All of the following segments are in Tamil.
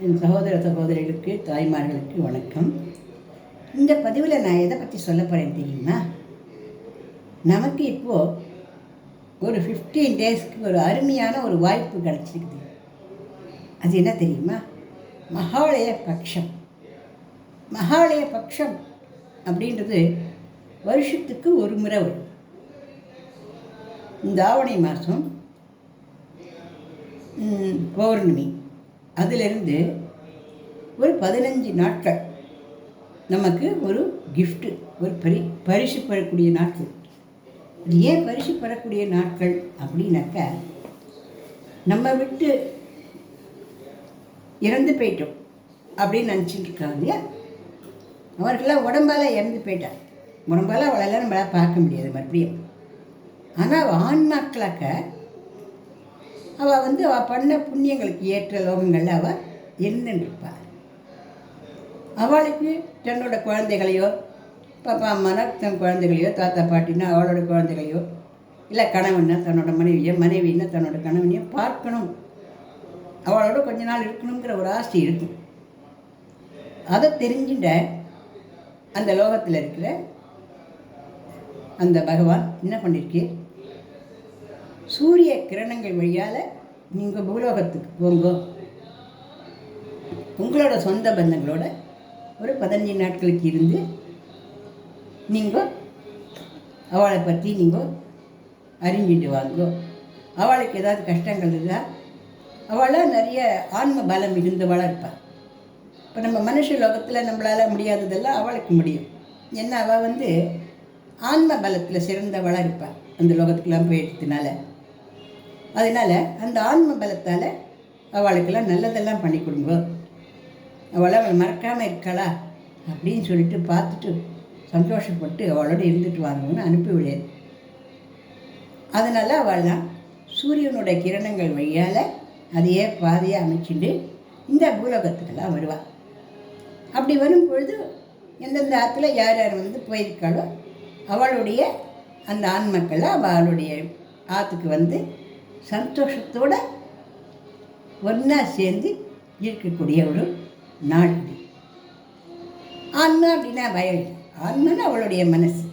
என் சகோதர சகோதரிகளுக்கு தாய்மார்களுக்கு வணக்கம். இந்த பதிவில் நான் எதை பற்றி சொல்ல போகிறேன் தெரியுமா? நமக்கு இப்போது ஒரு 15 டேஸ்க்கு ஒரு அருமையான ஒரு வாய்ப்பு கிடச்சிருக்குது. அது என்ன தெரியுமா? மகாலய பட்சம். மகாலய பட்சம் அப்படின்றது வருஷத்துக்கு ஒரு முறை வரும். இந்த ஆவணி மாதம் பௌர்ணமி அதிலிருந்து ஒரு 15 நாட்கள் நமக்கு ஒரு கிஃப்ட்டு, ஒரு பரிசு பெறக்கூடிய நாட்கள். அது ஏன் பரிசு பெறக்கூடிய நாட்கள் அப்படின்னாக்கா, நம்ம விட்டு இறந்து போயிட்டோம் அப்படின்னு நினச்சிட்டு இருக்காங்க இல்லையா? அவர்களெல்லாம் உடம்பால் இறந்து போயிட்டார். உடம்பால் அவளெல்லாம் நம்மளால் பார்க்க முடியாது மறுபடியும். ஆனால் ஆன்மாக்களாக்க அவள் அவள் பண்ண புண்ணியங்களுக்கு ஏற்ற லோகங்களில் அவள் இருந்துருப்பாள். அவளுக்கு தன்னோட குழந்தைகளையோ, பாப்பா அம்மானா தன் குழந்தைகளையோ, தாத்தா பாட்டினா அவளோட குழந்தைகளையோ, இல்லை கணவன்னா தன்னோட மனைவியோ, மனைவின்னா தன்னோட கணவனையோ பார்க்கணும், அவளோட கொஞ்ச நாள் இருக்கணுங்கிற ஒரு ஆசை இருக்கும். அதை தெரிஞ்சுட்ட அந்த லோகத்தில் இருக்கிற அந்த பகவான் என்ன பண்ணிருக்கு, சூரிய கிரணங்கள் வழியால் நீங்கள் பூலோகத்துக்கு போங்க, உங்களோட சொந்த பந்தங்களோட ஒரு 15 நாட்களுக்கு இருந்து நீங்கள் அவளை பற்றி நீங்கள் அறிஞ்சிட்டு வாங்க. அவளுக்கு ஏதாவது கஷ்டங்கள் இருந்தால் அவளை நிறைய ஆன்ம பலம் மிகுந்தவளாக இருப்பாள். இப்போ நம்ம மனுஷ லோகத்தில் நம்மளால் முடியாததெல்லாம் அவளுக்கு முடியும். ஏன்னா அவள் ஆன்ம பலத்தில் சிறந்தவளாக இருப்பாள் அந்த லோகத்துக்கெல்லாம் போயிடுறதுனால. அதனால் அந்த ஆன்ம பலத்தால் அவளுக்கெல்லாம் நல்லதெல்லாம் பண்ணி கொடுங்க. அவளை மறக்காமல் இருக்காளா அப்படின்னு சொல்லிட்டு பார்த்துட்டு சந்தோஷப்பட்டு அவளோட இருந்துட்டு வாங்கன்னு அனுப்பிவிடாது. அதனால் அவள்லாம் சூரியனுடைய கிரணங்கள் வழியால் அதையே பாதையாக அமைச்சிட்டு இந்த பூலோகத்துக்கெல்லாம் வருவாள். அப்படி வரும் பொழுது எந்தெந்த ஆற்றுல யார் யார் போயிருக்காளோ அவளுடைய அந்த ஆன்மக்களை அவளுடைய ஆற்றுக்கு சந்தோஷத்தோடு ஒன்றா சேர்ந்து இருக்கக்கூடிய ஒரு நாள். ஆன்மா அப்படின்னா பயம். ஆன்மானா அவளுடைய மனசு,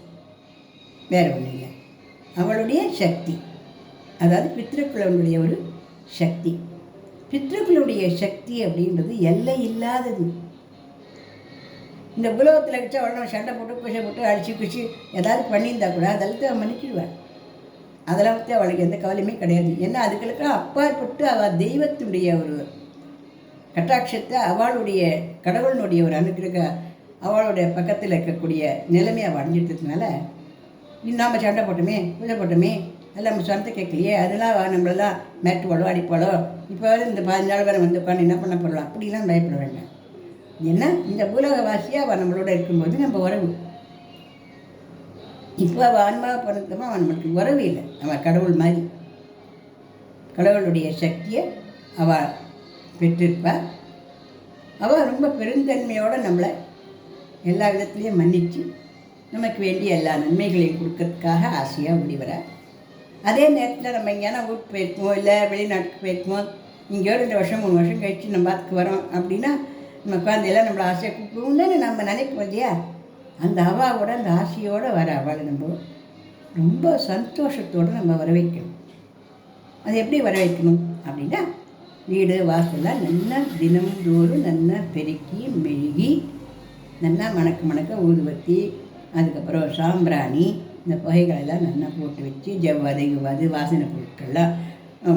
வேறு ஒன்றும் இல்லை. அவளுடைய சக்தி, அதாவது பித்ருக்களுடைய ஒரு சக்தி. பித்ருக்களுடைய சக்தி அப்படின்றது எல்லை இல்லாதது. இந்த உலகத்தில் வச்சு அவளை சண்டை போட்டு குஷை போட்டு அடிச்சு குச்சி ஏதாவது பண்ணியிருந்தா கூட அதெல்லாம் அவன் மன்னிச்சிடுவாள். அதெல்லாம் அவளுக்கு எந்த கவலையுமே கிடையாது. ஏன்னா அதுகளுக்கெல்லாம் அப்பாற்பட்டு அவள் தெய்வத்தினுடைய ஒரு கட்டாட்சத்தை, அவளுடைய கடவுளினுடைய ஒரு அனுகிரக அவளுடைய பக்கத்தில் இருக்கக்கூடிய நிலைமையை அவள் அடைஞ்சிட்டதுனால, நாம் சண்டை போட்டோமே பூஜை போட்டோமே எல்லாம் நம்ம சொந்த கேட்கலையே, அதெல்லாம் நம்மளெல்லாம் மேட்டுவாளோ அடிப்பாளோ, இப்போ இந்த 15 நாள் வரை உட்காந்து என்ன பண்ண போடலாம் அப்படிலாம் பயப்பட வேண்டாம். ஏன்னா இந்த பூலோகவாசியாக அவள் நம்மளோட இருக்கும்போது நம்ம உறவு. இப்போ அவள் ஆன்மாவை பொறுத்தமாக அவன் நமக்கு உறவு இல்லை. அவள் கடவுள் மாதிரி, கடவுளுடைய சக்தியை அவள் பெற்றிருப்பாள். அவள் ரொம்ப பெருந்தன்மையோடு நம்மளை எல்லா விதத்துலேயும் மன்னித்து நமக்கு வேண்டிய எல்லா நன்மைகளையும் கொடுக்கறதுக்காக ஆசையாக முடிவராள். அதே நேரத்தில் நம்ம எங்கேயான ஊருக்கு போயிருக்கோம், இல்லை வெளிநாட்டுக்கு போயிருக்கோம், இங்கேயோ 2 வருஷம் 3 வருஷம் கழித்து நம்ம பார்த்துக்கு வரோம் அப்படின்னா நம்ம குழந்தையெல்லாம் நம்மளை ஆசையை கூப்பிடுவோம் தானே நம்ம நினைப்போம் இல்லையா? அந்த அவாவோட அந்த ஆசையோடு வர அவளை நம்ம ரொம்ப சந்தோஷத்தோடு நம்ம வர வைக்கணும். அது எப்படி வர வைக்கணும் அப்படின்னா, வீடு வாசல்லாம் நல்லா தினம்தோறும் நல்லா பெருக்கி மெழுகி நல்லா மணக்க ஊதுவத்தி, அதுக்கப்புறம் சாம்பிராணி, இந்த புகைகளெல்லாம் நல்லா போட்டு வச்சு ஜவ்வாது வாசனை பொருட்கள்லாம்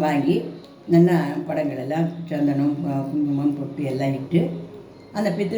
வாங்கி நல்லா படங்களெல்லாம் சந்தனம் குங்குமம் பொட்டு எல்லாம் இட்டு அந்த பித்ரு